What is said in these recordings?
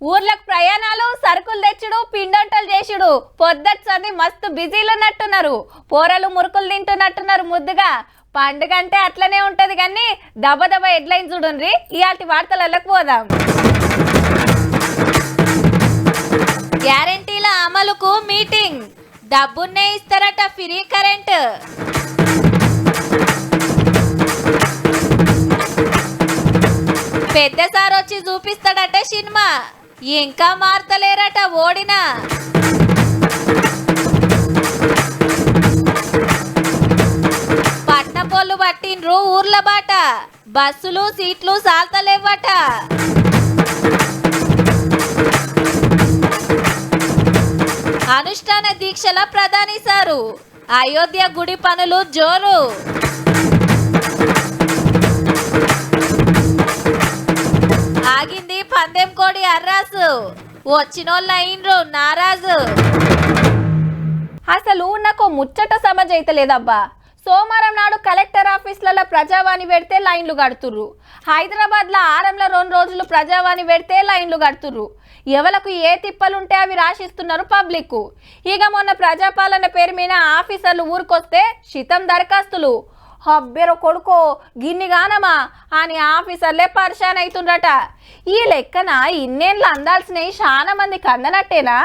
ఊర్లకు ప్రయాణాలు, సరుకులు తెచ్చుడు, పిండొంటలు చేసుడు, పొద్దచ్చింది మస్తు బిజీలు ఉన్నట్టున్నారు. పోరలు మురుకులు తింటున్నట్టున్నారు ముద్దుగా. పండుగ అంటే అట్లనే ఉంటది కానీ దబ దబ హెడ్లైన్ చూడండి. ఇయాల్టి వార్తలకు పోదాం. గ్యారెంటీల అమలుకు మీటింగ్, డబ్బున్నే ఇస్తారట ఫ్రీ కరెంట్. పెద్ద సార్ వచ్చి చూపిస్తాడట సినిమా, ఇంకా మారతలేరట ఓడినా. పట్నపోళ్ళు పట్టిండ్రు ఊర్ల బాట, బస్సులు సీట్లు సాల్తలేవట. అనుష్ఠాన దీక్షల ప్రధాని సారు, అయోధ్య గుడి పనులు జోరు. ఆగింది పందెం కోడి అర్రాసు, వచ్చినోళ్ళ అయిన్రు నారాజు. అసలు నాకు ముచ్చట సమజ్ అయితే లేదబ్బా. సోమవారం నాడు కలెక్టర్ ఆఫీసులలో ప్రజావాణి పెడితే లైన్లు కడుతుర్రు. హైదరాబాద్లో ఆరంలో 2 రోజులు ప్రజావాణి పెడితే లైన్లు కడుతుర్రు. ఎవలకు ఏ తిప్పలుంటే అవి రాసిస్తున్నారు పబ్లిక్. ఇక మొన్న ప్రజాపాలన పేరు మీద ఆఫీసర్లు ఊరికొస్తే శితం దరఖాస్తులు. హబ్బెరో కొడుకో గిన్నిగానమా అని ఆఫీసర్లే పరిశాన్ అవుతుండట. ఈ లెక్కన ఇన్నేళ్ళు అందాల్సినవి చాలా మందికి అందనట్టేనా?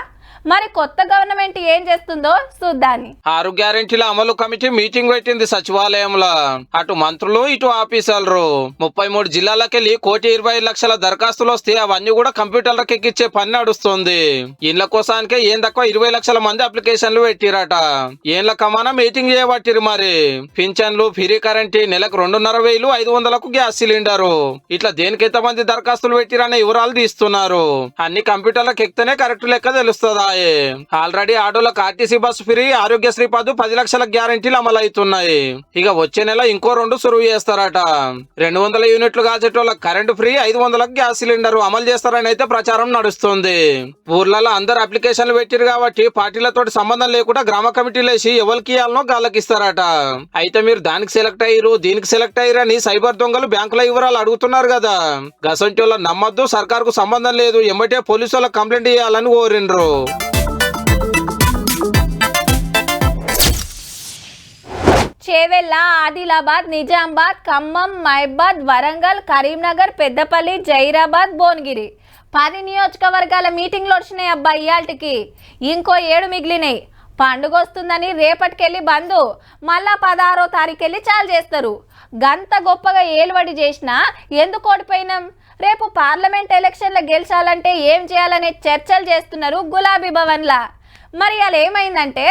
మరి కొత్త గవర్నమెంట్ ఏం చేస్తుందో చూద్దాని. 6 గ్యారెంటీల అమలు కమిటీ మీటింగ్ పెట్టింది సచివాలయంలో. అటు మంత్రులు ఇటు ఆఫీసర్లు 33 జిల్లాలకెళ్ళి 1,20,00,000 దరఖాస్తులు వస్తే అవన్నీ కూడా కంప్యూటర్లకు ఎక్కిచ్చే పని నడుస్తుంది. ఇండ్ల కోసానికే ఏం తక్కువ 20 లక్షల మంది అప్లికేషన్లు పెట్టిరట. ఏండ్ల కమానా మీటింగ్ చేయబట్టిరు. మరి పింఛన్లు, ఫ్రీ కరెంట్, నెలకు 2,500, 500కు గ్యాస్ సిలిండరు, ఇట్లా దేనికి ఎంతమంది దరఖాస్తులు పెట్టిరనే వివరాలు తీస్తున్నారు. అన్ని కంప్యూటర్లకు ఎక్కితేనే కరెక్ట్ లెక్క తెలుస్తుందా. ఆల్రెడీ ఆటోలకు ఆర్టీసీ బస్సు ఫ్రీ, ఆరోగ్యశ్రీ పద్దు 10 లక్షల గ్యారెంటీలు అమలవుతున్నాయి. ఇక వచ్చే నెల ఇంకో 2 సురువు చేస్తారట. 200 యూనిట్లు కాల్చేటోళ్ళకి కరెంటు ఫ్రీ, 500లకు గ్యాస్ సిలిండర్ అమలు చేస్తారని అయితే ప్రచారం నడుస్తుంది. ఊర్లలో అందరు అప్లికేషన్లు పెట్టిరు కాబట్టి పార్టీలతో సంబంధం లేకుండా గ్రామ కమిటీలు వేసి ఎవరికి ఇవ్వాలనో గాళ్ళకి ఇస్తారట. అయితే మీరు దానికి సెలెక్ట్ అయ్యారు, దీనికి సెలెక్ట్ అయ్యారు అని సైబర్ దొంగలు బ్యాంకుల వివరాలు అడుగుతున్నారు కదా. గసంటి వాళ్ళ నమ్మద్దు, సర్కారుకు సంబంధం లేదు, ఎమ్మటే పోలీసు వాళ్ళకి కంప్లైంట్ చేయాలని కోరిండ్రు. చేవెళ్ళ, ఆదిలాబాద్, నిజామాబాద్, ఖమ్మం, మహబాద్, వరంగల్, కరీంనగర్, పెద్దపల్లి, జైరాబాద్, భువనగిరి 10 నియోజకవర్గాల మీటింగ్లు వచ్చినాయి అబ్బా ఇయాల్టికి. ఇంకో 7 మిగిలినాయి. పండుగ వస్తుందని రేపటికెళ్ళి బంధు, మళ్ళా 16వ తారీఖెళ్ళి చాలు చేస్తారు. గంత గొప్పగా ఏలుబడి చేసినా ఎందుకు ఓడిపోయినాం? రేపు పార్లమెంట్ ఎలక్షన్ల గెలిచాలంటే ఏం చేయాలనే చర్చలు చేస్తున్నారు గులాబీ భవన్లా. మరి అలా ఏమైందంటే,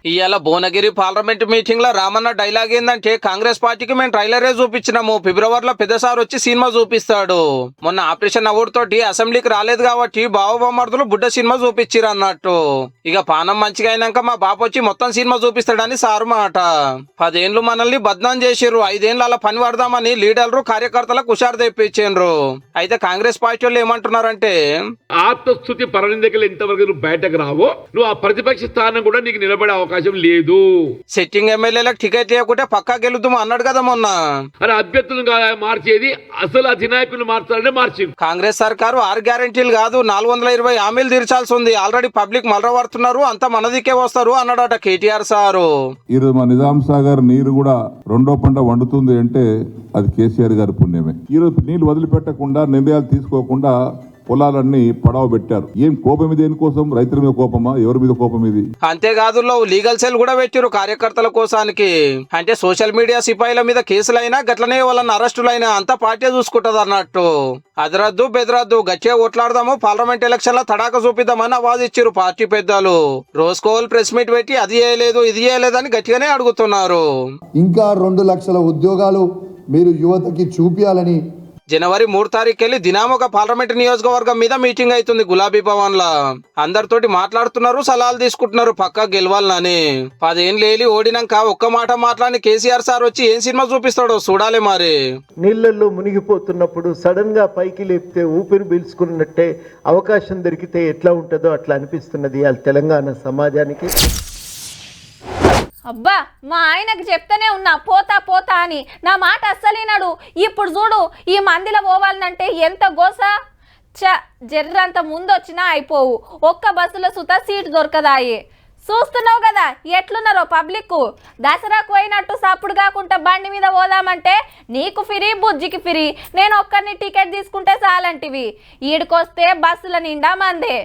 ఇవాళ భువనగిరి పార్లమెంట్ మీటింగ్ లో రామన్న డైలాగ్ ఏందంటే, కాంగ్రెస్ పార్టీకి మేము ట్రైలరే చూపించినాము, ఫిబ్రవరిలో పెద్దసారి వచ్చి సినిమా చూపిస్తాడు. మొన్న ఆపరేషన్ అవార్డు తోటి అసెంబ్లీకి రాలేదు కాబట్టి బావబొమ్మర్దులు బుడ్డ సినిమా చూపించిరు అన్నట్టు. ఇక పానం మంచిగా అయినాక మా బాప వచ్చి మొత్తం సినిమా చూపిస్తాడని సారు మాట. 10 ఏళ్ళు మనల్ని బద్నాం చేసిర్రు, 5 ఏళ్ళు అలా పని పడదామని లీడర్లు కార్యకర్తలకు హుషారు తెప్పించారు. అయితే కాంగ్రెస్ పార్టీ వాళ్ళు ఏమంటున్నారంటే, ఆత్మస్థుతి పరనిందకలు ఎంతవరకు నువ్వు బయటకు రావో నువ్వు ఆ ప్రతిపక్ష స్థానం కూడా నీకు నిలబడే అవకాశం లేదు. సిట్టింగ్ ఎమ్మెల్యేలకు టికెట్ ఇవ్వకుంటే పక్కా గెలుద్దాం అన్నాడు కదా మొన్న. అని అభ్యర్థులను మార్చేది అసలు అధినాయకులు మార్చాలంటే మార్చి. కాంగ్రెస్ సర్కారు 6 గ్యారెంటీలు కాదు 420 హామీలు తీర్చాల్సి ఉంది. ఆల్రెడీ పబ్లిక్ మలరవడుతున్నారు, అంతా మనదికే వస్తారు అన్నాడట కేటీఆర్ సారు. ఈరోజు మా నిజాం సాగర్ నీరు కూడా 2వ పంట వండుతుంది అంటే అది కేసీఆర్ గారి పుణ్యమే. ఈరోజు నీళ్లు వదిలిపెట్టకుండా, నిర్ణయాలు తీసుకోకుండా పొలాలన్నీ పడవ పెట్టారు. ఏం కోపం ఇది? దేనికోసం? రైతుల మీద కోపమా? ఎవరి మీద కోపం ఇది? అంతేకాదు లీగల్ సెల్ కూడా పెట్టారు కార్యకర్తల కోసానికి. అంటే సోషల్ మీడియా సిపాయిల మీద కేసులైనా గట్లనే వాళ్ళని అరెస్టులైనా అంతా పార్టీ చూసుకుంటది అన్నట్టు. అదరద్దు బెదరద్దు, గట్టిగా కొట్లాడదాము, పార్లమెంట్ ఎలక్షన్ లో తడాక చూపిద్దామని ఆవాజ్ ఇచ్చారు పార్టీ పెద్దలు. రోజుకోవాలి ప్రెస్ మీట్ పెట్టి అది చేయలేదు ఇది చేయలేదని గట్టిగానే అడుగుతున్నారు. ఇంకా 2 లక్షల ఉద్యోగాలు మీరు యువతకి చూపించాలని జనవరి 3 తారీఖుకెళ్లి దినామొక పార్లమెంట్ నియోజకవర్గం మీద మీటింగ్ అవుతుంది గులాబీ భవన్ లా. అందరితోటి మాట్లాడుతున్నారు, సలహాలు తీసుకుంటున్నారు పక్కా గెలవాలని. 10 ఏళ్ళు ఓడినాక ఒక్క మాట మాట్లాడి కేసీఆర్ సార్ వచ్చి ఏం సినిమా చూపిస్తాడో చూడాలి. మరి నీళ్లలో మునిగిపోతున్నప్పుడు సడన్ గా పైకి లేపితే ఊపిరి పీల్చుకున్నట్టే అవకాశం దొరికితే ఎట్లా ఉంటుందో అట్లా అనిపిస్తున్నది తెలంగాణ సమాజానికి. అబ్బా మా ఆయనకు చెప్తానే ఉన్నా పోతా పోతా అని, నా మాట అస్సలేనాడు. ఇప్పుడు చూడు ఈ మందిలో పోవాలంటే ఎంత గోస. జర్రంత ముందు వచ్చినా అయిపోవు, ఒక్క బస్సులో సుత సీట్ దొరకదాయి. చూస్తున్నావు కదా ఎట్లున్నారో పబ్లిక్. దసరాకు పోయినట్టు సప్పుడు కాకుండా బండి మీద పోదామంటే నీకు ఫ్రీ బుజ్జికి ఫ్రీ, నేను ఒక్కరిని టికెట్ తీసుకుంటే చాలంటివి. ఈడికొస్తే బస్సుల నిండా మందే.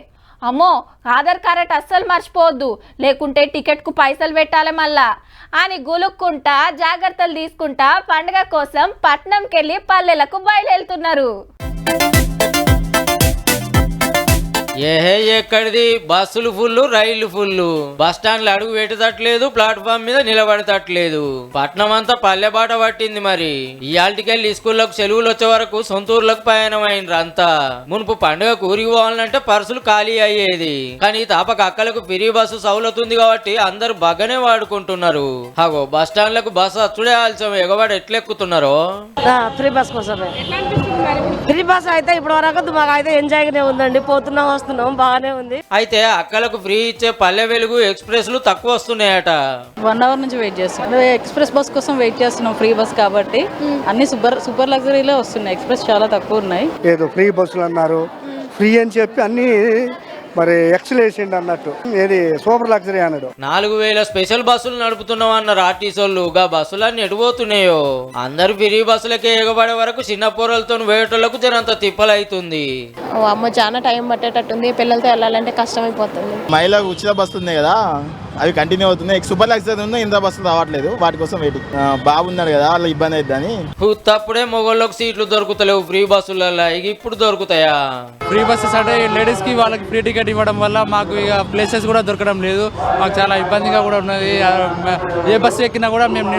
అమ్మో ఆధార్ కార్డ్ అస్సలు మర్చిపోవద్దు, లేకుంటే టికెట్కు పైసలు పెట్టాలి మళ్ళా అని గులుక్కుంటా జాగ్రత్తలు తీసుకుంటా పండుగ కోసం పట్నంకి వెళ్ళి పల్లెలకు బయలుదేరుతున్నారు. ఏహే ఎక్కడిది, బస్సులు ఫుల్లు, రైళ్లు ఫుల్లు, బస్ స్టాండ్లు అడుగు పెట్టేటట్లేదు, ప్లాట్ఫామ్ మీద నిలబడతట్లేదు. పట్నం అంతా పల్లెబాట పట్టింది. మరి ఇయాల్టికెళ్ళి స్కూళ్ళకు సెలవులు వచ్చే వరకు సొంతూర్లకు పయనం అయినరు అంతా. మునుపు పండుగకు ఊరికి పోవాలంటే పర్సులు ఖాళీ అయ్యేది, కానీ తాపక అక్కలకు ఫ్రీ బస్సు సౌలతుంది కాబట్టి అందరు బాగానే వాడుకుంటున్నారు. అగో బస్ స్టాండ్లకు బస్సు అచ్చుడే ఆల్చం ఎగవాడు ఎట్లెక్కుతున్నారో. ఫ్రీ బస్ కోసమే, ఫ్రీ బస్ అయితే ఇప్పటి వరకు మాకు అయితే ఎంజాయ్గానే ఉందండి, పోతున్నాం వస్తున్నాం బాగానే ఉంది. అయితే అక్కలకు ఫ్రీ ఇచ్చే పల్లె వెలుగు ఎక్స్ప్రెస్లు తక్కువ వస్తున్నాయట. 1 అవర్ నుంచి వెయిట్ చేస్తున్నాం, ఎక్స్ప్రెస్ బస్ కోసం వెయిట్ చేస్తున్నాం. ఫ్రీ బస్ కాబట్టి అన్ని సూపర్ లగ్జరీలో వస్తున్నాయి, ఎక్స్ప్రెస్ చాలా తక్కువ ఉన్నాయి. ఏదో ఫ్రీ బస్సులు అన్నారు, ఫ్రీ అని చెప్పి అన్ని మరి ఎక్సలేసిండి అన్నట్టు, ఏది సూపర్ లగ్జరీ అన్నాడు. 4000 స్పెషల్ బస్సులు నడుపుతున్నాం అన్నారు ఆర్టీసీలు. గా బస్సులన్నీ ఎటుపోతున్నాయో. అందరు ఫ్రీ బస్సులకే ఎగబడే వరకు చిన్న పోరలతో వేటలకు జరంత తిప్పలైతుంది. అమ్మ చాలా టైం పట్టేటట్టుంది, పిల్లలతో వెళ్ళాలంటే కష్టమైపోతుంది. మహిళకు ఉచిత బస్సు ఉంది కదా, అవి కంటిన్యూ అవుతున్నాయి. సూపర్ లగ్జరీ ఉంది, ఇంత బస్సులు రావట్లేదు, వాటి కోసం వెయిటింగ్. బాగున్నాడు కదా, వాళ్ళ ఇబ్బంది అవుతుందని. తప్పుడే మొగోళ్ళకి సీట్లు దొరుకుతలేవు ఫ్రీ బస్సులలో, ఇక ఇప్పుడు దొరుకుతాయా? ఫ్రీ బస్సెస్ అంటే లేడీస్ కి వాళ్ళకి ఫ్రీ టికెట్ ఇవ్వడం వల్ల మాకు ఇక ప్లేసెస్ కూడా దొరకడం లేదు, మాకు చాలా ఇబ్బందిగా కూడా ఉన్నది. ఏ బస్సు ఎక్కినా కూడా మేము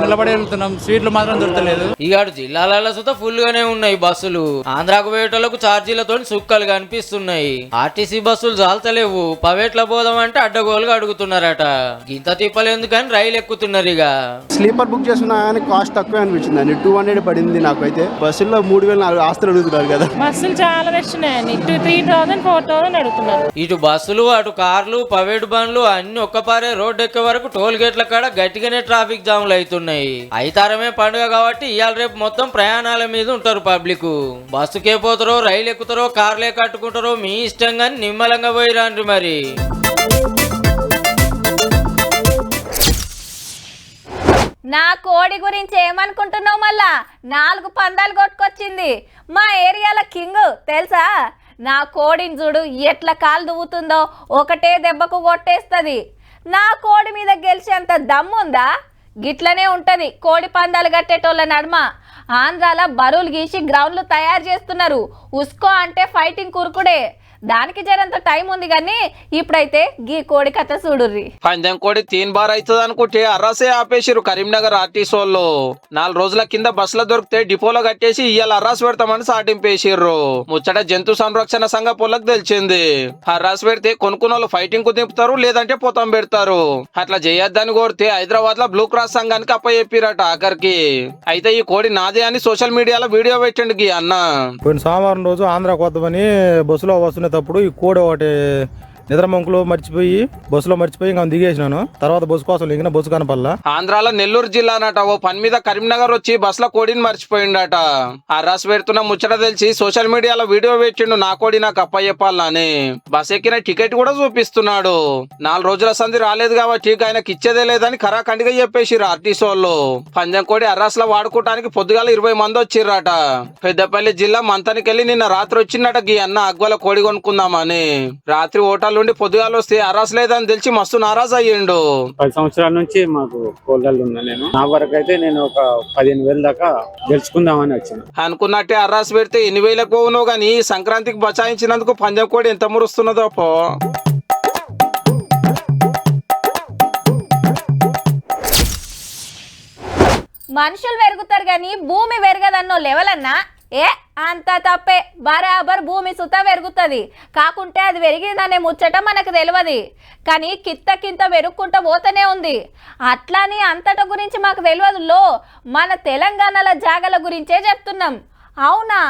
నిలబడి వెళ్తున్నాం, సీట్లు మాత్రం దొరకలేదు. ఇక జిల్లాలలో సుత ఫుల్ గానే ఉన్నాయి బస్సులు. ఆంధ్రాకు వేటలకు ఛార్జీలతో సుక్కలు కనిపిస్తున్నాయి. ఆర్టీసీ బస్సులు చాలతలేవు, ప్రైవేట్లో పోదామంటే అడ్డగోలుగా అడుగుతున్నారట. ఇంత తిప్పలేందుకని రైలు ఎక్కుతున్నారు. ఇక స్లీపర్ బుక్ చేసుకున్నా కానీ కాస్ట్ తక్కువే అనిపించింది అండి, 200 పడింది నాకైతే. బస్సుల్లో 3000 ఆస్తులు అడుగుతున్నారు కదా. బస్సులు చాలా రష్ ఉన్నాయండి, 3000 4000 అడుగుతున్నారు. ఇటు బస్సులు అటు కార్లు ప్రైవేట్ బండ్లు అన్ని ఒక్కపారే రోడ్డు ఎక్కే వరకు టోల్ గేట్ల కాడ గట్టిగానే ట్రాఫిక్ జామ్లు అవుతున్నాయి. అయితారమే పండుగ కాబట్టి ఇవాళ రేపు మొత్తం ప్రయాణాల మీద ఉంటారు పబ్లిక్. బస్సుకే పోతారో రైలు ఎక్కుతారో కార్లే కట్టుకుంటారో మీ ఇష్టం గాని నిమ్మలంగా పోయిరాండ్రి. మరి నా కోడి గురించి ఏమనుకుంటున్నావు? మళ్ళా 4 పందాలు కొట్టుకొచ్చింది మా ఏరియాల కింగ్ తెలుసా. నా కోడిని చూడు ఎట్లా కాలు దువ్వుతుందో, ఒకటే దెబ్బకు కొట్టేస్తుంది. నా కోడి మీద గెలిచేంత దమ్ముందా? గిట్లనే ఉంటుంది కోడి పందాలు కట్టేటోళ్ళ నడుమ. ఆంధ్రాలో బరువులు గీసి గ్రౌండ్లు తయారు చేస్తున్నారు. ఉస్కో అంటే ఫైటింగ్ కురుకుడే. దానికి జరంత టైం ఉంది కానీ ఇప్పుడైతే గీ కోడి కథ చూడుర్రి. పందెం కోడి 3 బార్ అవుతుంది అనుకుంటే అర్రాసే ఆపేసిరు కరీంనగర్ ఆర్టీసీ వాళ్ళు. 4 రోజుల కింద బస్సులో దొరికితే డిపోలో కట్టేసి ఇవాళ అర్రాస్ పెడతామని సాటింపేసిర్రు. ముచ్చట జంతు సంరక్షణ సంఘ పొలకు తెలిసింది. అర్రాస్ పెడితే కొనుక్కున్న వాళ్ళు ఫైటింగ్ కు దింపుతారు, లేదంటే పోతాం పెడతారు. అట్లా చేయొద్దని కోరితే హైదరాబాద్ లో బ్లూ క్రాస్ సంఘానికి అప్పచెప్పిరట ఆఖరికి. అయితే ఈ కోడి నాదే అని సోషల్ మీడియాలో వీడియో పెట్టండి గీ అన్న. సోమవారం రోజు ఆంధ్ర కొత్తమని బస్సులో వస్తున్నప్పుడు ఈ కోడి ఒకటి నిద్రమంకులో మర్చిపోయి బస్సులో మర్చిపోయి ఇంకా దిగేసినాను. తర్వాత బస్సు కోసం లింగిన బస్సు కనపల్లా. ఆంధ్రాలో నెల్లూరు జిల్లా అన్నట ఓ పని మీద కరీంనగర్ వచ్చి బస్సులో కోడిని మర్చిపోయిండట. అర్రాస్ పెడుతున్న ముచ్చట తెలిసి సోషల్ మీడియాలో వీడియో పెట్టిండు నా కోడి నాకు అప్పచెప్పాలని. బస్ ఎక్కిన టికెట్ కూడా చూపిస్తున్నాడు. 4 రోజుల సంధి రాలేదు కాబట్టి ఆయనకి ఇచ్చేదే లేదని ఖరాఖండిగా చెప్పేసిరు ఆర్టీసీ వాళ్ళు. పందెం కోడి అర్రాస్ లో వాడుకోవడానికి పొద్దుగాల 20 మంది వచ్చిర్రట. పెద్దపల్లి జిల్లా మంతానికి వెళ్ళి నిన్న రాత్రి వచ్చిందట గీ అన్న అగ్వల కోడి కొనుక్కుందామని. రాత్రి హోటల్ నుండి పొద్దుగాలు వస్తే అర్రాస్ లేదని తెలిసి మస్తు నారాజ్ అయ్యిండు. 10 సంవత్సరాల నుంచి మాకు కోళ్ళల్లో ఉన్నా నేను. నా వరకు అయితే నేను ఒక 15,000 దాకా గెలుచుకుందామని వచ్చాను. అనుకున్నట్టే అర్రాస్ పెడితే 8,000 పోవును గాని సంక్రాంతికి బచాయించినందుకు పందెం కోడి ఎంత మురుస్తున్నదో పో. మనుషులు పెరుగుతారు కానీ భూమి పెరగదన్నో లెవెలన్నా అంత తప్పే. బరాబర్ భూమి సుత పెరుగుతుంది, కాకుంటే అది పెరిగిందనే ముచ్చట మనకు తెలియదు. కానీ కింత పెరుగుకుంటూ పోతూనే ఉంది. అట్లాని అంతట గురించి మాకు తెలియదులో. మన తెలంగాణలో జాగల గురించే చెప్తున్నాం. అవునా,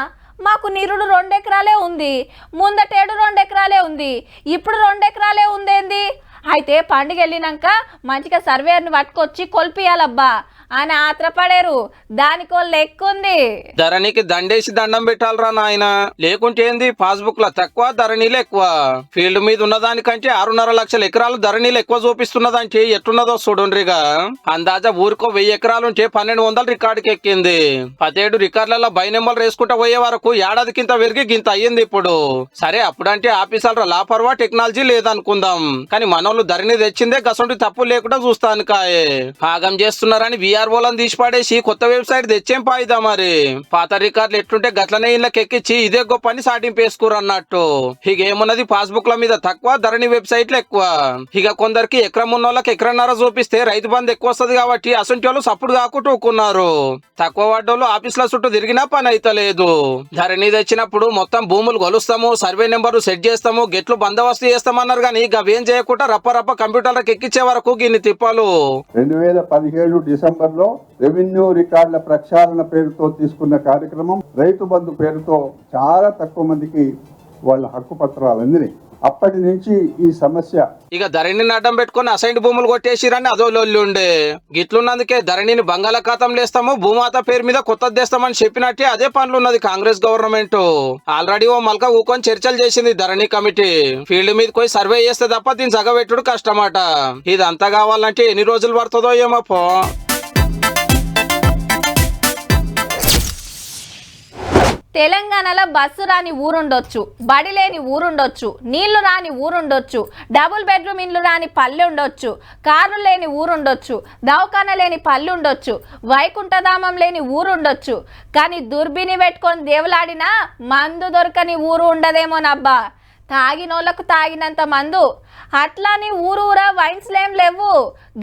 మాకు నిరుడు 2 ఎకరాలే ఉంది, ముందటేడు 2 ఎకరాలే ఉంది, ఇప్పుడు 2 ఎకరాలే ఉందేంది అయితే పండుగ వెళ్ళినాక మంచిగా సర్వేర్ని పట్టుకొచ్చి కొల్పియాలబ్బా అని ఆత్రపడేరు. దానికో లెక్కుంది. ధరణికి దండేసి దండం పెట్టాలరా నాయన, లేకుంటే ఏంది పాస్బుక్ ల తక్కువ ధరణిలు ఎక్కువ. ఫీల్డ్ మీద ఉన్నదానికంటే 6.5 లక్షల ఎకరాలు ధరణిలు ఎక్కువ చూపిస్తున్నదంటే ఎట్టున్నదో చూడండిగా. అందాజా ఊరికో 1000 ఎకరాలుంటే 1200 రికార్డుకి ఎక్కింది. 17 రికార్డులలో బై నెంబర్ వేసుకుంటా పోయే వరకు ఏడాది కింద పెరిగి గింత అయ్యింది ఇప్పుడు. సరే అప్పుడంటే ఆఫీసర్ల లాపర్వా టెక్నాలజీ లేదనుకుందాం, కానీ మనోళ్ళు ధరణి తెచ్చిందే గసంటి తప్పు లేకుండా చూస్తాను కాయే. భాగం చేస్తున్నారని విఆర్ఓలను తీసి పడేసి కొత్త వెబ్సైట్ తెచ్చేం పాయిదా మరి. పాత రికార్డులు ఎట్లుంటే గట్లనే ఇళ్ళకి ఎక్కించి ఇదే గొప్ప అని సాటింపు వేసుకురు అన్నట్టు. ఇక ఏమున్నది పాస్బుక్ల మీద తక్కువ, ధరణి వెబ్సైట్లు ఎక్కువ. ఇక కొందరికి ఎకరం ఉన్నోళ్ళకి ఎకరన్నర చూపిస్తే రైతు బంధు ఎక్కువ వస్తుంది కాబట్టి అసంటి వాళ్ళు సప్పుడు కాకుండా ఊకున్నారు. తక్కువ పడ్డోళ్ళు ఆఫీసుల చుట్టూ తిరిగినా పని అయితే లేదు. ధరణి తెచ్చినప్పుడు మొత్తం భూములు కొలుస్తాము, సర్వే నెంబర్ సెట్ చేస్తాము, గెట్లు బందోబస్తు చేస్తామన్నారు కానీ గవేం చేయకుండా రప్ప కంప్యూటర్లకు ఎక్కించే వరకు గిన్ని తిప్పాలు. 2017 డిసెంబర్లో రెవెన్యూ రికార్డుల ప్రక్షాళన పేరుతో తీసుకున్న కార్యక్రమం రైతు బంధు పేరుతో చాలా తక్కువ మందికి వాళ్ళ హక్కు పత్రాలు అందినాయి. అప్పటి నుంచి ఈ సమస్య. ఇక ధరణిని అడ్డం పెట్టుకుని అసైన్ భూములు కొట్టేసిరని అదో లొల్లి ఉండే. గిట్లున్నందుకే ధరణిని బంగాళాఖాతంలో వేస్తాము, భూమాత పేరు మీద కొత్తది తెస్తామని చెప్పినట్టే అదే పనులు ఉన్నది కాంగ్రెస్ గవర్నమెంట్. ఆల్రెడీ ఓ మల్క ఊకొని చర్చలు చేసింది ధరణి కమిటీ. ఫీల్డ్ మీద పోయి సర్వే చేస్తే తప్ప దీన్ని సగబెట్టుడు కష్టమట. ఇదంతా కావాలంటే ఎన్ని రోజులు పడుతుందో ఏమో పో. తెలంగాణలో బస్సు రాని ఊరుండొచ్చు, బడి లేని ఊరుండొచ్చు, నీళ్లు రాని ఊరుండొచ్చు, డబుల్ బెడ్రూమ్ ఇండ్లు రాని పల్లె ఉండొచ్చు, కార్లు లేని ఊరుండొచ్చు, దవాఖాన లేని పల్లె ఉండొచ్చు, వైకుంఠధామం లేని ఊరుండొచ్చు, కానీ దుర్బిని పెట్టుకొని దేవులాడినా మందు దొరకని ఊరు ఉండదేమోనబ్బా. తాగినోళ్లకు తాగినంత మందు. అట్లాని ఊరూరా వైన్స్లేం లేవు.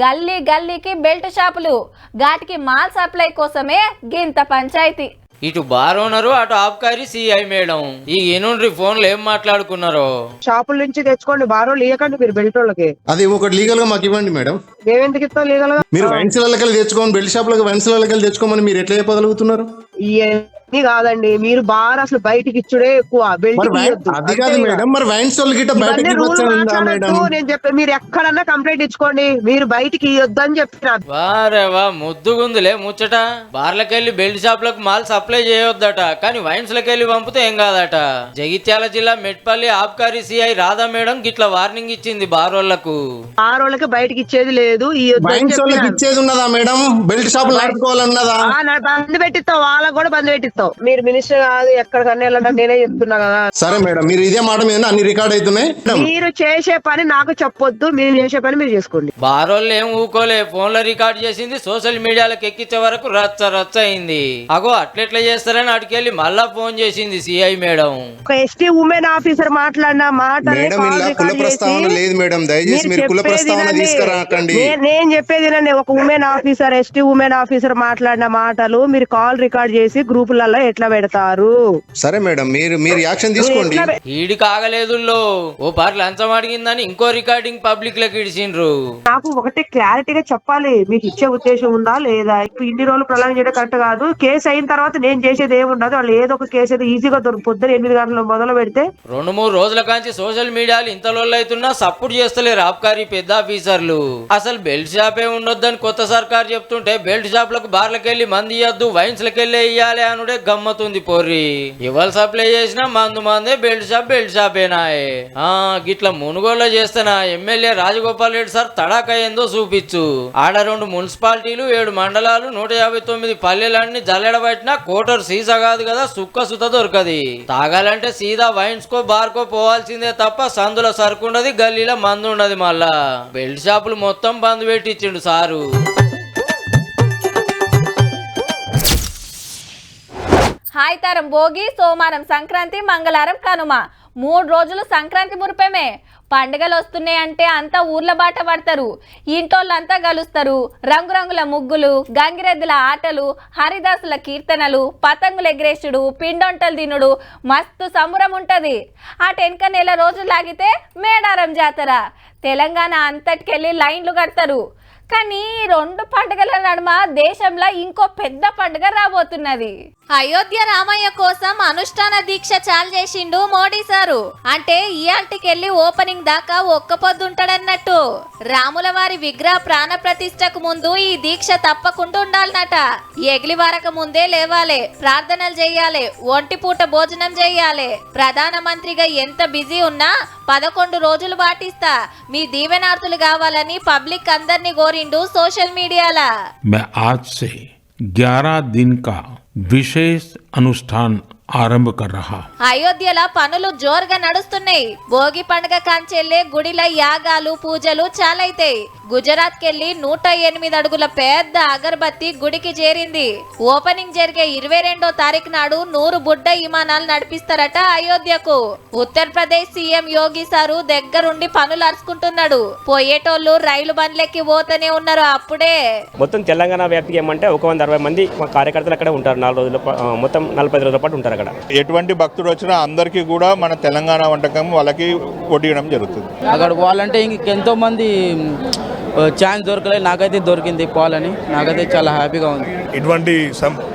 గల్లీ గల్లీకి బెల్ట్ షాపులు, గాటికి మాల్ సప్లై కోసమే గింత పంచాయతీ. ఇటు బార్ ఓనరు అటు ఆబ్కారీ సిఐ మేడం ఈ ఎనుండ్రి ఫోన్లు ఏం మాట్లాడుకున్నారో. షాపుల నుంచి తెచ్చుకోండి, బారోళ్ళు ఇవ్వకండి మీరు బెల్ట్ వాళ్ళకి. అది ఒకటి లీగల్ గా మాకు ఇవ్వండి మేడం. ఏమెందుకు ఇస్తాం లీగల్ గా? మీరు వైన్స్ లకెళ్ళి తెచ్చుకోమని, బెల్ట్ షాప్ లకు వైన్స్ లకెళ్ళి తెచ్చుకోమని మీరు ఎట్లా చెప్పగలుగుతున్నారు? ఇవన్నీ కాదండి, మీరు బార్ అసలు బయటికి ఇచ్చుడే ఎక్కువ. అది కాదు మేడం, మరి వైన్స్ నేను చెప్పే మీరు ఎక్కడన్నా కంప్లైంట్ ఇచ్చుకోండి, మీరు బయటికి ఇవ్వద్దు అని చెప్పినారు. వారేవా ముద్దుగుందులే ముచ్చట. బార్లకెళ్ళి బెల్ట్ షాప్ లకు మాల్ సప్లై చేయొద్దట, కానీ వైన్స్ లకెళ్ళి పంపితే ఏం కాదట. జగిత్యాల జిల్లా మెట్పల్లి ఆబ్కారీ సిఐ రాధా మేడం గిట్ల వార్నింగ్ ఇచ్చింది బారోళ్లకు. బారోళ్ళకి బయటకి ఇచ్చేది లేదు, ఇచ్చేది ఉన్నదా మేడం? బెల్ట్ షాప్ నడుపుకోవాలన్నదా? బంద్ పెట్టిస్తావు, వాళ్ళకి కూడా బంద్ పెట్టిస్తావు. మీరు మినిస్టర్ కాదు, ఎక్కడికన్నా వెళ్ళాలంటే నేనే చెప్తున్నా కదా. సరే మేడం, మీరు ఇదే మాట మీద అన్ని రికార్డ్ అవుతున్నాయి. మీరు చేసే పని నాకు చెప్పొద్దు, మీరు చేసే పని మీరు చేసుకోండి. బారోళ్ళు ఏం ఊకోలే, ఫోన్ లో రికార్డ్ చేసింది సోషల్ మీడియాలకు ఎక్కించే వరకు రచ్చ రచ్చ అయింది. అగో అట్లెట్లా చేస్తారని అటుకెళ్ళి మళ్ళా ఫోన్ చేసింది సిఐ మేడం. ఒక ఎస్టీ ఉమెన్ ఆఫీసర్ మాట్లాడిన మాట నేను చెప్పేది, ఒక women officer ST women officer మాట్లాడిన మాటలు మీరు కాల్ రికార్డ్ చేసి గ్రూపులలో ఎట్లా పెడతారు? సరే మేడం, మీరు యాక్షన్ తీసుకోండి. ఈడి కాగలేదు, ఓ పార్ లంచం అడిగిందని ఇంకో రికార్డింగ్ పబ్లిక్ లకు ఇడిచిండ్రు. నాకు ఒకటి క్లారిటీగా చెప్పాలి, మీకు ఇచ్చే ఉద్దేశం ఉందా లేదా? ఇప్పుడు ఇన్ని రోజులు ప్రళయం చేయడం కరెక్ట్ కాదు. కేసు అయిన తర్వాత నేను చేసేది ఏముండదు. వాళ్ళు ఏదో ఒక కేసు అయితే ఈజీగా పొద్దున 8 గంటలు మొదలు పెడితే 2-3 రోజుల కాంచి సోషల్ మీడియాలు ఇంత లోళ్ళైతున్నా సపోర్ట్ చేస్తలేరు ఆబ్కారీ పెద్ద ఆఫీసర్లు. అసలు బెల్ట్ షాపే ఉండొద్దని కొత్త సర్కార్ చెప్తుంటే బెల్ట్ షాప్ లకు బార్లకెళ్ళి మంది ఇయ్యద్దు, వైన్స్ లకెళ్ళి ఇయ్యాలి అనుడే గమ్మతుంది పోర్రి. ఎవరు సప్లై చేసినా మందే బెల్ట్ షాపేనాయే. గిట్ల మునుగోళ్ళ చేస్తున్నా ఎమ్మెల్యే రాజగోపాల్ రెడ్డి సార్ తడాక ఏందో చూపించు. ఆడ 2 మున్సిపాలిటీలు 7 మండలాలు 159 పల్లెలన్నీ జల్లెడబట్టినా కోటర్ సీసా కాదు కదా, సుక్క సుత దొరకది. తాగాలంటే సీదా వైన్స్ కో బార్ కో పోవాల్సిందే తప్ప సందుల సరుకుండది, గల్లీలో మందు ఉండదు. మళ్ళా బెల్ట్ షాపులు మొత్తం బంద్ పెట్టించిండు సారు. హాయితారం భోగి, సోమవారం సంక్రాంతి, మంగళవారం కనుమ. 3 రోజులు సంక్రాంతి మురిపమే. పండుగలు వస్తున్నాయంటే అంతా ఊర్ల బాట పడతారు, ఇంటోళ్ళంతా కలుస్తారు. రంగురంగుల ముగ్గులు, గంగిరెద్దుల ఆటలు, హరిదాసుల కీర్తనలు, పతంగులు ఎగరేసుడు, పిండొంటలు తినుడు, మస్తు సంబరం ఉంటుంది. అటెనక నెల రోజులు లాగితే మేడారం జాతర. తెలంగాణ అంతటికెళ్ళి లైన్లు కడతారు. కానీ ఈ రెండు పండుగల నడుమ దేశంలో ఇంకో పెద్ద పండుగ రాబోతున్నది. అయోధ్య రామయ్య కోసం అనుష్ఠాన దీక్ష చాలు చేసిండు మోడీ సారు. అంటే ఇయాల్టికెళ్ళి ఓపెనింగ్ దాకా ఒక్క పొద్దుంటాడన్నట్టు. రాముల వారి విగ్రహ ప్రాణ ప్రతిష్టకు ముందు ఈ దీక్ష తప్పకుండా ఉండాలన్నట. ఎగిలి వారక ముందే లేవాలే, ప్రార్థనలు చెయ్యాలి, ఒంటి పూట భోజనం చెయ్యాలి. ప్రధానమంత్రిగా ఎంత బిజీ ఉన్నా 11 రోజులు పాటిస్తా, మీ దీవెనార్థులు కావాలని పబ్లిక్ అందరినీ కోరిండు సోషల్ మీడియాలా. मैं आज से 11 दिन का विशेष अनुष्ठान ఆరంభ कर रहा. అయోధ్యలో పనులు జోరుగా నడుస్తున్నాయి. భోగి పండుగ కాంచెల్లే గుడిల యాగాలు పూజలు చాలైతాయి. గుజరాత్ కెళ్లి 108 అడుగుల పెద్ద అగరబత్తి గుడికి చేరింది. ఓపెనింగ్ జరిగే 22వ తారీఖు నాడు 100 బుడ్డ విమానాలు నడిపిస్తారట అయోధ్యకు. ఉత్తరప్రదేశ్ సీఎం యోగి సారు దగ్గరుండి పనులు అరుచుకుంటున్నాడు. పోయేటోళ్ళు రైలు బండ్లెక్కి పోతూనే ఉన్నారు. అప్పుడే మొత్తం తెలంగాణ వ్యాప్తికి ఏమంటే 160 మంది కార్యకర్తలు అక్కడ ఉంటారు. 4 రోజుల మొత్తం 45 రోజుల పాటు ఉంటారు. ఎటువంటి భక్తుడు వచ్చినా అందరికీ కూడా మన తెలంగాణ వంటకం వాళ్ళకి వడ్డించడం జరుగుతుంది. అక్కడ పోవాలంటే ఇంకెంతో మంది ఛాన్స్ దొరకలేదు, నాకైతే దొరికింది పోవాలని. నాకైతే చాలా హ్యాపీగా ఉంది. ఇటువంటి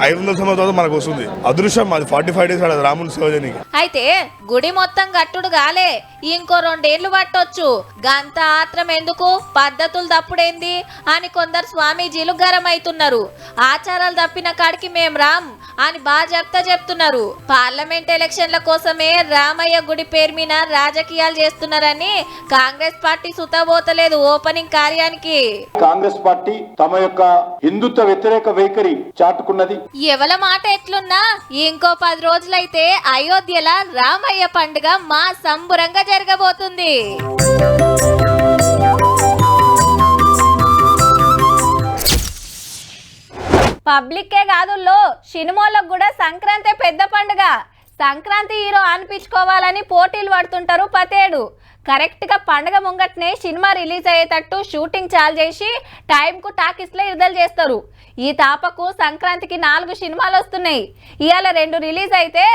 500 సంవత్సరాలు మనకు వస్తుంది అదృష్టం. అది 45 డేస్ రాముని సేవ చేయడానికి. అయితే గుడి మొత్తం గట్టుడు గాలే, ఇంకో 2 ఏళ్లు పట్టొచ్చు. గంత ఆత్రం ఎందుకు, పద్ధతులు తప్పుడేంది అని కొందరు స్వామీజీలు గరమైతున్నారు. ఆచారాలు తప్పిన కాడికి మేం రామ్ అని బాజాప్తా చెప్తున్నారు. పార్లమెంట్ ఎలక్షన్ల కోసమే రామయ్య గుడి పేరు మీద రాజకీయాలు చేస్తున్నారని కాంగ్రెస్ పార్టీ సుతబోతలేదు ఓపెనింగ్ కార్యానికి. కాంగ్రెస్ పార్టీ తమ యొక్క హిందుత్వ వ్యతిరేక వైఖరి చాటుకున్నది. ఎవల మాట ఎట్లున్నా ఇంకో 10 రోజులైతే అయోధ్యల రామయ్య పండుగ మా సంబురంగా జరగబోతుంది. పబ్లిక్కే కాదుల్లో సినిమాలకు కూడా సంక్రాంతి పెద్ద పండుగ. సంక్రాంతి హీరో అనిపించుకోవాలని పోటీలు పడుతుంటారు పతేడు. కరెక్ట్గా పండుగ ముంగట్నే సినిమా రిలీజ్ అయ్యేటట్టు షూటింగ్ చాలు చేసి టైంకు టాకీస్లో విడుదల చేస్తారు. ఈ తాపకు సంక్రాంతికి 4 సినిమాలు వస్తున్నాయి. ఇవాళ 2 రిలీజ్ అయితే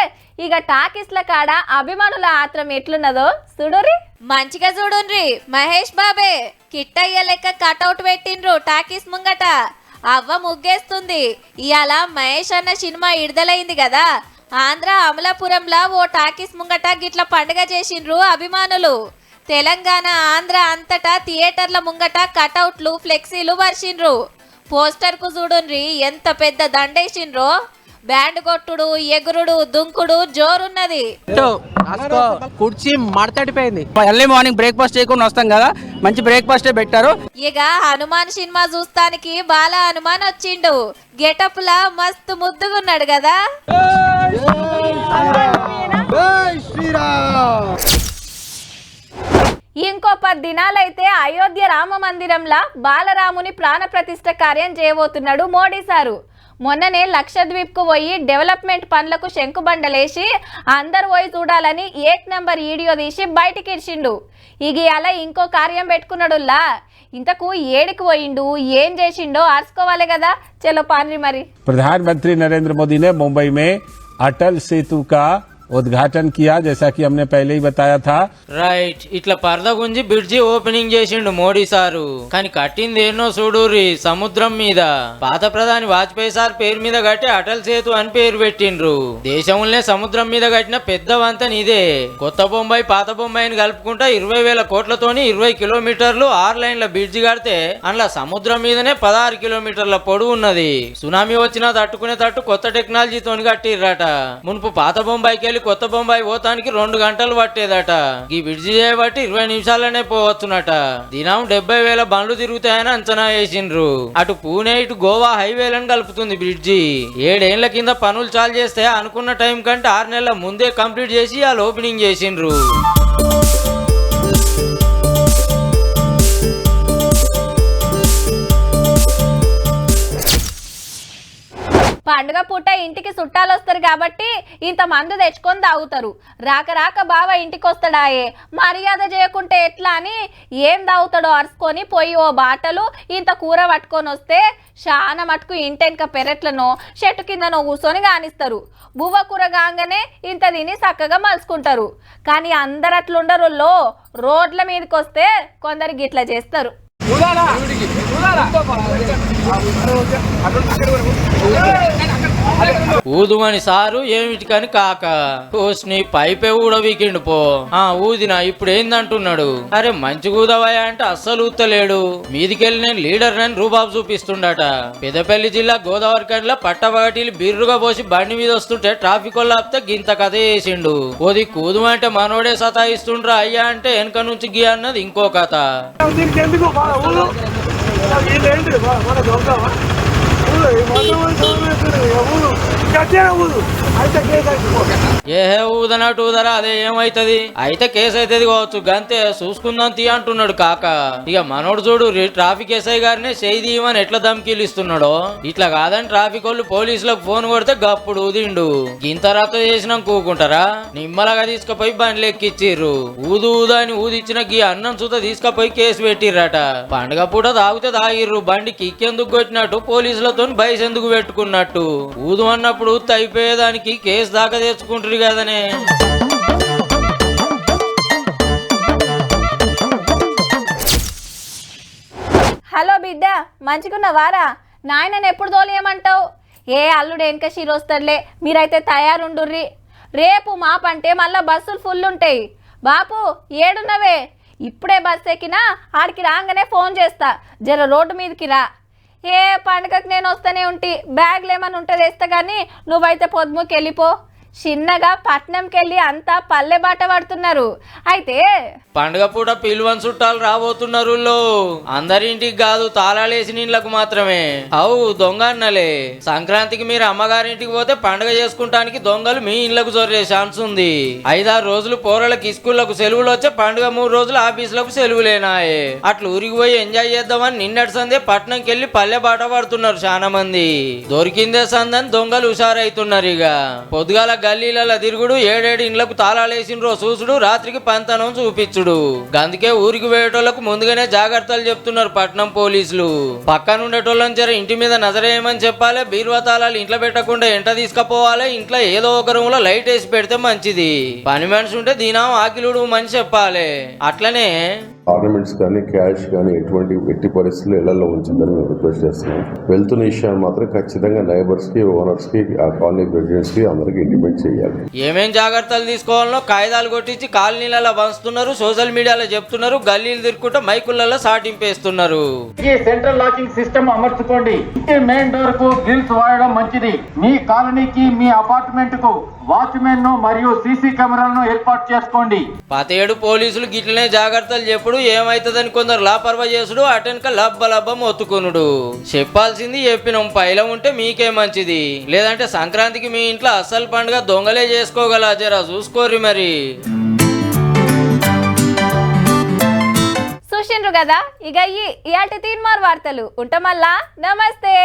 ఇక టాకీస్ల కాడ అభిమానుల ఆత్రం ఎట్లున్నదో చూడుర్రి. మంచిగా చూడుండ్రి. మహేష్ బాబే కిట్టయ్య లెక్క కటౌట్ పెట్టిండ్రు టాకీస్ ముంగట. అవ్వ ముగ్గేస్తుంది. ఇవాళ మహేష్ అన్న సినిమా విడుదలైంది కదా, ఆంధ్ర అమలాపురంలో ఓ టాకీస్ ముంగట గిట్ల పండుగ చేసిండ్రు అభిమానులు. తెలంగాణ ఆంధ్ర అంతటా థియేటర్ల ముంగట కటౌట్లు ఫ్లెక్సీలు వర్షిండ్రు. పోస్టర్ కు చూడుండ్రి ఎంత పెద్ద దండేసిండ్రో. బ్యాండ్ కొట్టుడు, ఎగురుడు, దుంకుడు జోరున్నది. కుర్చీ మడతడిపోయింది. ఎర్లీ మార్నింగ్ బ్రేక్ఫాస్ట్ చేయకుండా వస్తాం కదా, మంచి బ్రేక్ఫాస్ట్ పెట్టారు. ఇక హనుమాన్ సినిమా చూస్తానికి బాల హనుమాన్ వచ్చిండు. గెటప్ లా మస్తు ముద్దుగున్నాడు కదా. ఇంకో 10 దినాలైతే అయోధ్య రామ మందిరంలా బాలరాముని ప్రాణ ప్రతిష్ఠ కార్యం చేయబోతున్నాడు మోడీ సారు. మొన్ననే లక్షద్వీప్ కు పోయి డెవలప్మెంట్ పనులకు శంకుబండలేసి అందరు పోయి చూడాలని 1 నెంబర్ వీడియో తీసి బయటికి ఇచ్చిండు. ఇక అలా ఇంకో కార్యం పెట్టుకున్నాడులా. ఇంతకు ఏడికి పోయిండు, ఏం చేసిండో ఆర్చుకోవాలి కదా. చలో పాన్రి మరి. प्रधानमंत्री नरेंद्र मोदी ने मुंबई में अटल सेतु का उद्घाटन किया, जैसा कि हमने पहले ही बताया था. రైట్, ఇట్లా పరద గుంజి బ్రిడ్జి ఓపెనింగ్ చేసిండు మోడీ సారు. కానీ కట్టింది ఏనో చూడుర్రి, సముద్రం మీద. పాత ప్రధాని వాజ్పేయి సార్ పేరు మీద కట్టి అటల్ సేతు అని పేరు పెట్టిండ్రు. దేశంలోనే సముద్రం మీద కట్టిన పెద్ద వంతెన ఇదే. కొత్త బొంబాయి పాత బొంబాయిని కలుపుకుంటా 20,000 కోట్లతోని 20 కిలోమీటర్లు 6 లైన్ల బ్రిడ్జి కడితే అందులో సముద్రం మీదనే 16 కిలోమీటర్ల పొడవు ఉన్నది. సునామీ వచ్చినా తట్టుకునే తట్టు కొత్త టెక్నాలజీతోని కట్టిర్రట. మునుపు పాత బొంబాయికి వెళ్ళి కొత్త బొంబాయి పోతానికి 2 గంటలు పట్టేదట. ఈ బ్రిడ్జి చేయబట్టి 20 నిమిషాలనే పోవచ్చునట. దినం 70,000 బండ్లు తిరుగుతాయని అంచనా వేసిండ్రు. అటు పూణే ఇటు గోవా హైవేలను కలుపుతుంది బ్రిడ్జి. 7 ఏళ్ల కింద పనులు చాలు చేస్తే అనుకున్న టైం కంటే 6 నెలల ముందే కంప్లీట్ చేసి వాళ్ళు ఓపెనింగ్ చేసిండ్రు. పండుగ పూట ఇంటికి చుట్టాలు వస్తారు కాబట్టి ఇంత మందు తెచ్చుకొని తాగుతారు. రాక రాక బావ ఇంటికి వస్తాడాయే, మర్యాద చేయకుంటే ఎట్లా అని ఏం తాగుతాడో అరుచుకొని పోయి ఓ బాటలు ఇంత కూర పట్టుకొని వస్తే చాలా మటుకు ఇంటెనక పెరట్లనో చెట్టు కిందనో కూర్చొని కానిస్తారు. బువ్వ కూర కాగానే ఇంత తిని చక్కగా మలుచుకుంటారు. కానీ అందరు అట్లుండరులో రోడ్ల మీదకి వస్తే కొందరు గిట్లా చేస్తారు. ఊదుమని సారు ఏమిటికని కాక కోస్ని పైపే కూడా వీకెండ్ పో ఊదినా ఇప్పుడు ఏందంటున్నాడు. అరే మంచి ఊదవయ్యా అంటే అస్సలు ఊతలేడు. మీదికెళ్ళి నేను లీడర్ నని రూబాబు చూపిస్తుండట. పెద్దపల్లి జిల్లా గోదావరి కండ్ల పట్టబగటీలు బిర్రుగా పోసి బండి మీద వస్తుంటే ట్రాఫిక్ వాళ్ళు ఆపితే గింత కథ చేసిండు. ఓది కూదుమంటే మనోడే సతాయిస్తుండ్రా అయ్యా అంటే వెనక నుంచి గీ అన్నది ఇంకో కథ. ఏహే ఊదనట్టు ఊదరా అదే ఏమైతది అయితే కేసు అవుతుంది కావచ్చు గంతే చూసుకుందాం తీ అంటున్నాడు కాక. ఇక మనోడు చూడు ట్రాఫిక్ ఎస్ఐ గారినే చేయమని ఎట్లా ధమ్కీలు ఇస్తున్నాడో. ఇట్లా కాదని ట్రాఫిక్ వాళ్ళు పోలీసులకు ఫోన్ కొడితే గప్పుడు ఊదిండు. గింత రద్ద చేసినాం కూకుంటారా నిమ్మలగా తీసుకుపోయి బండ్లు ఎక్కిచ్చిర్రు. ఊదు ఊదు అని ఊదిచ్చిన గీ అన్నం చూత తీసుకుపోయి కేసు పెట్టిర్రట. పండుగ పూట తాగితే తాగిర్రు బండి కిక్కెందుకు కొట్టినట్టు పోలీసులతో బైస్ ఎందుకు పెట్టుకున్నట్టు. ఊదు అన్నప్పుడు అయిపోయేదానికి కేసు దాకా తెచ్చుకుంటారు కదనే. హలో బిడ్డ మంచిగున్నవారా? నాయనని ఎప్పుడు తోలియమంటావు? ఏ అల్లుడు వెనక షీరొస్తాడులే, మీరైతే తయారుండుర్రి. రేపు మాపంటే మళ్ళా బస్సులు ఫుల్ ఉంటాయి. బాపు ఏడున్నవే? ఇప్పుడే బస్సు ఎక్కినా ఆడికి రాగానే ఫోన్ చేస్తా, జర రోడ్డు మీదకి రా. ఏ పండుగకి నేను వస్తూనే ఉంటి, బ్యాగ్లు ఏమన్నా ఉంటే తెస్తా కానీ నువ్వైతే పొద్దుముకి వెళ్ళిపో. చిన్నగా పట్నంకి వెళ్ళి అంతా పల్లె బాట పడుతున్నారు. అయితే పండుగ పూట పిలువని చుట్టాలు రాబోతున్నారు. అందరింటికి కాదు తాళాలేసిన ఇండ్లకు మాత్రమే. అవు దొంగ అన్నలే. సంక్రాంతికి మీరు అమ్మగారింటికి పోతే పండుగ చేసుకుంటానికి దొంగలు మీ ఇండ్లకు జొర్రే ఛాన్స్ ఉంది. 5-6 రోజులు పోరలకు స్కూళ్లకు సెలవులు వచ్చే పండుగ 3 రోజులు ఆఫీసులకు సెలవులేనాయే. అట్లా ఊరికి పోయి ఎంజాయ్ చేద్దామని నిన్నటి సందే పట్నంకి వెళ్ళి పల్లె బాట పడుతున్నారు చాలా మంది. దొరికిందే సందని దొంగలు హుషారైతున్నారు. ఇక పొద్దుగాల గల్లీల తిరుగుడు, 7 ఇండ్లకు తాళాలేసినరో చూసుడు, రాత్రికి పంతనం చూపించుడు. అందుకే ఊరికి పోయేటోళ్లకు ముందుగానే జాగ్రత్తలు చెప్తున్నారు పట్నం పోలీసులు. పక్కన ఉండేటోళ్ళని జర ఇంటి మీద నజరేయమని చెప్పాలి. బీరువా తాళాలు ఇంట్లో పెట్టకుండా ఎంట తీసుకుపోవాలి. ఇంట్లో ఏదో ఒక రూమ్ లో లైట్ వేసి పెడితే మంచిది. పని మనిషి ఉంటే దీనం ఆకిలుడు మనిషి చెప్పాలి. అట్లనే ఆర్నమెంట్స్ కానీ క్యాష్ కానీ ఎట్టి పరిస్థితుల్లో ఇళ్లలో ఉంచిందని మేము రిక్వెస్ట్ చేస్తున్నాం. వెళ్తున్న విషయాన్ని మాత్రం ఖచ్చితంగా నైబర్స్ కి, ఓనర్స్ కి, ఆ కాలనీ రెసిడెంట్స్ కి అందరికి ఇంటిమేట్ చేయాలి. ఏమేం జాగ్రత్తలు తీసుకోవాలనో కాగితాలు కొట్టించి కాలనీలలో పంచుతున్నారు, సోషల్ మీడియాలో చెప్తున్నారు, గల్లీలు తిరుగుకుంటూ మైకులలో సాటింపేస్తున్నారు. ఈ సెంట్రల్ లాకింగ్ సిస్టమ్ అమర్చుకోండి. మెయిన్ డోర్ కు గ్రిల్స్ వాడడం మంచిది. మీ కాలనీకి, మీ అపార్ట్మెంట్ కు వాచ్మెన్ మరియు సీసీ కెమెరాలను ఏర్పాటు చేసుకోండి. 17 పోలీసులు గిట్లనే జాగ్రత్తలు చెప్పుడు ఏమైతుందని కొందరు లాపర్వా చేసుడు, అటెనక లబ్బ ఒత్తుకునుడు. చెప్పాల్సింది చెప్పినాం, పైలం ఉంటే మీకే మంచిది. లేదంటే సంక్రాంతికి మీ ఇంట్లో అసలు పండుగ దొంగలే చేసుకోగల, జరా చూసుకోర్రి మరి. చూసిండ్రు కదా, ఇక ఇయాల్టి తీన్మార్ వార్తలు ఉంటామల్లా. నమస్తే.